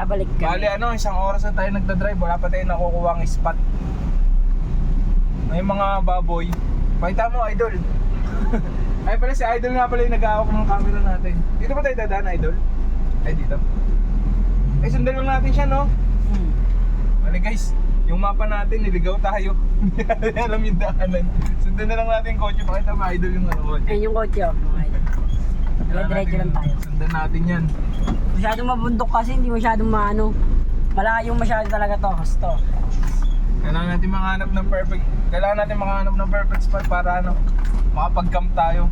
Babalik kami. Bali ano, isang oras na tayo nagdadrive, wala pa tayo nakukuha ang spot. May mga baboy. Pakita mo, idol. Ay pala si idol nga pala yung nag-aawak ng camera natin. Dito ba tayo dadaan, idol? Ay dito. Ay sundan lang natin siya, no? Bali guys, yung mapa natin, niligaw tayo. Hindi natin alam yung daanan. Sundan na lang natin yung kotse. Pakita mo, idol, yung ano kotse. Ayun yung kotse, oh. Diretso lang tayo. Sundan natin yan. Masyadong mabundok kasi, hindi masyadong maano. Malayo masyado talaga to, gusto. Kailangan natin makahanap ng perfect spot para ano, makapag-camp tayo.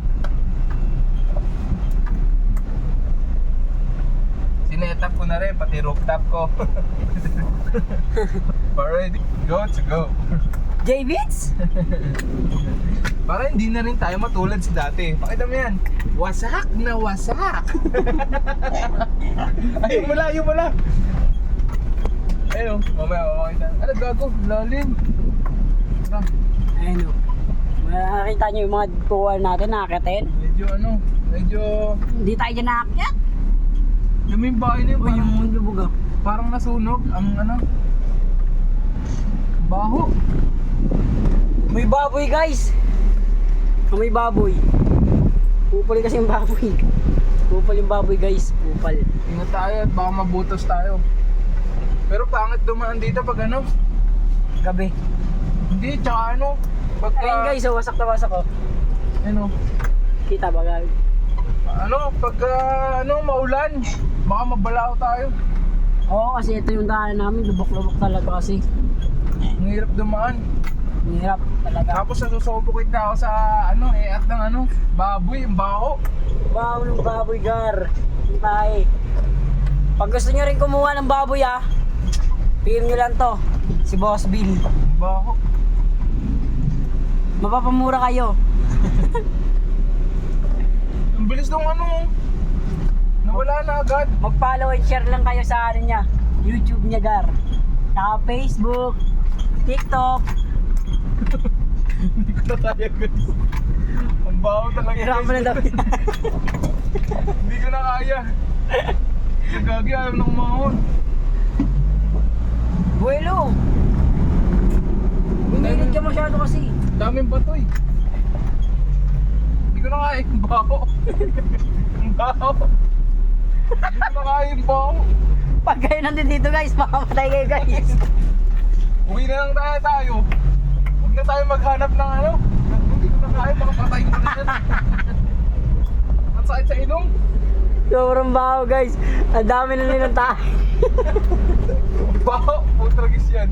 Sinetap ko na rin, pati rooftop ko. Alright, go to go. J-Beats? Para hindi na rin tayo matulad si dati. Pakita mo yan. Wasak na wasak. Ayun mo lang, ayun mo lang. Ayun, mamaya makakita. Ano gago? Lalim. Tara. Ayun o. Makakita nyo yung mga puwan natin, nakakitin. Medyo Hindi tayo dyan nakakyat. yung bahay na yun, Uy, yung lubog ah. parang nasunog ang ano. Baho. May baboy guys. May baboy. Pupal kasi yung baboy. Pupal yung baboy guys. Pupal. Ingat tayo at baka mabutas tayo. Pero pangit dumaan dito pag ano. Gabi. Hindi, tsaka ano. Pagka, Ayun guys, oh, wasak na wasak oh. ano, Kita ba guys? pagka maulan, baka mabalao tayo. Oo, kasi ito yung daanan namin. Lubok-lubok talaga kasi. Ang hirap dumaan. Hirap talaga. Tapos nasusubukit na ako sa at ng baboy, yung baho. Wow, ng baboy gar. Tayo. Pag gusto nyo rin kumuha ng baboy PM nyo lang to. Si Boss Bill. Baho. Mapapamura kayo. Ang bilis nung nawala na agad. Mag-follow and share lang kayo sa niya. YouTube niya gar. Saka Facebook, TikTok. Hindi ko na kaya guys. Ang baho talaga Hirap mo na daw. Hindi ko na kaya. Yung gagi, ayaw na kumahon. Buelo. Umiinit ka masyado kasi. Daming bato eh. Hindi ko na kaya yung baho. Ang baho. Hindi ko na kaya yung baho. Pag kayo nandito dito guys, makamatay kayo guys. Uwi na lang tayo. Huwag na tayo maghanap ng Hindi ko na kaya, makapatay ko na yan. Ang sakit sa ilong. Sobrang baho guys. Ang dami na nilang tayo. Baho, putragis yan.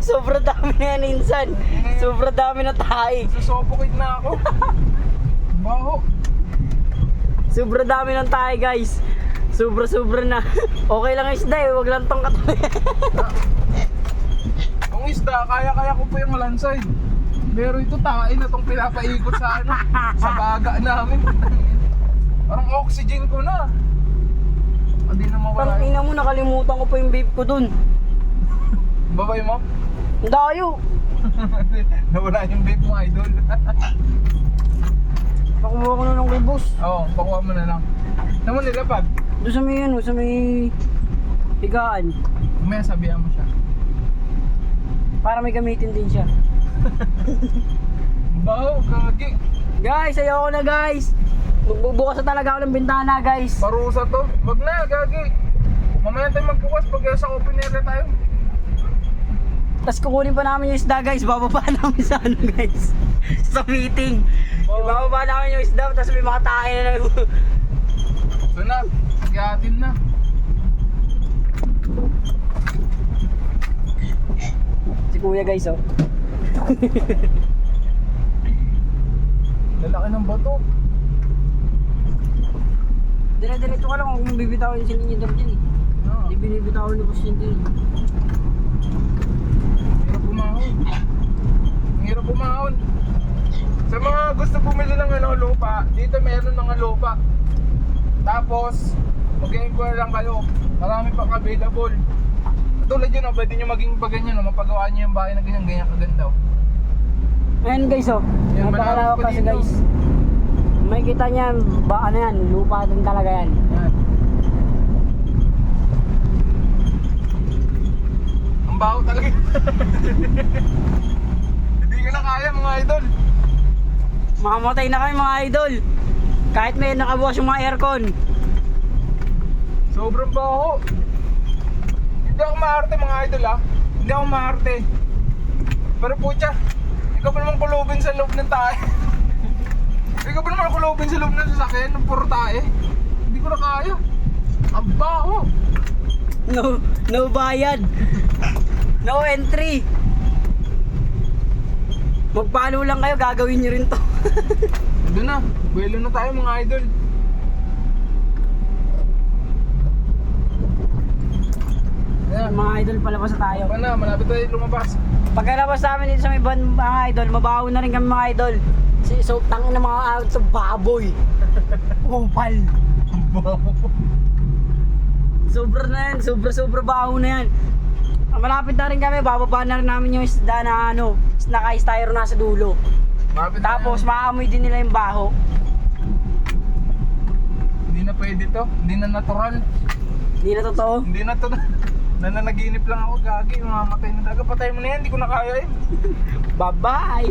Sobrang dami na yan insan. Sobrang dami na tayo. Susupukit na ako. Baho. Sobrang dami ng tayo guys. Sobra na. Okay lang ang isda wag lang tong katabi. Ang isda, kaya ko po yung lansay. Pero ito tain na itong pinapaikot sa sa baga namin. Parang oxygen ko na. Hindi na mawala. Parang ina mo, nakalimutan ko pa yung vape ko dun. Babay mo? Ang dayo. Nawala yung vape mo, idol. Pakuha ko na ng ribos. Oo, pakuha mo na lang. Naman nilapag. Doon sa may higaan. Umaya sabihan mo siya. Para may gamitin din siya. Baho, gagi. Guys, ayoko na guys. Magbubukas na talaga ako ng bintana guys. Parusa to. Wag na, gagi. Mamaya tayo magbukas pag sa open area tayo. Tapos kukunin pa namin yung isda guys. Bababa namin sa guys. Sa meeting. Bababa namin yung isda. Tapos may mga tae na So na, pag-iatin na. si kuya guys oh. Lalaki ng bato. Dire-diretso ka lang kung bibitawin yung siningidor dyan eh. No. Hindi binibitawan ni boss yun din. Hirap bumahon. Ang hirap bumahon. Sa mga gusto bumili ng lupa, dito meron mga lupa. Tapos, mag-inquire lang kayo. Marami pang available. Tulad yun, pwede nyo maging paganyan, mapagawa nyo yung bahay na ganyan-ganyan kaganda. Ayan guys oh. Yan, Napakalawak malawak pa kasi dito. guys. May kita niyan, ba ano yan, lupa din talaga yan. Yan. Hindi ko na kaya mga idol. Mamamatay na kami mga idol. Kahit may nakabukas yung mga aircon. Sobrang baho. Hindi ako maarte mga idol ah. Hindi ako maarte. Pero putya, ikaw pa naman kulubin sa loob ng tae. Ikaw pa naman kulubin sa loob ng sasakyan ng puro tae. Hindi ko na kaya. Ang baho. No bayad. No entry. Magpalo lang kayo, gagawin nyo rin to. Doon na, buwelo na tayo mga idol. Mga idol, palabas na tayo. Pa na, malapit tayo lumabas. Pagkalabas namin dito sa may mga idol, mabaho na rin kami mga idol. So, tangin na mga out sa baboy. Upal. Ang baho. Sobra na yan, sobra baho na yan. Malapit na rin kami, bababa na rin namin yung isda na ano, naka-styro na sa dulo. Malapit na Tapos yan. maamoy din nila yung baho. Hindi na pwede to, hindi na natural. Hindi na totoo. Hindi na to. Nananaginip lang ako, gagi, mamamatay na talaga. Patay mo na yan, hindi ko na kaya eh. Bye-bye!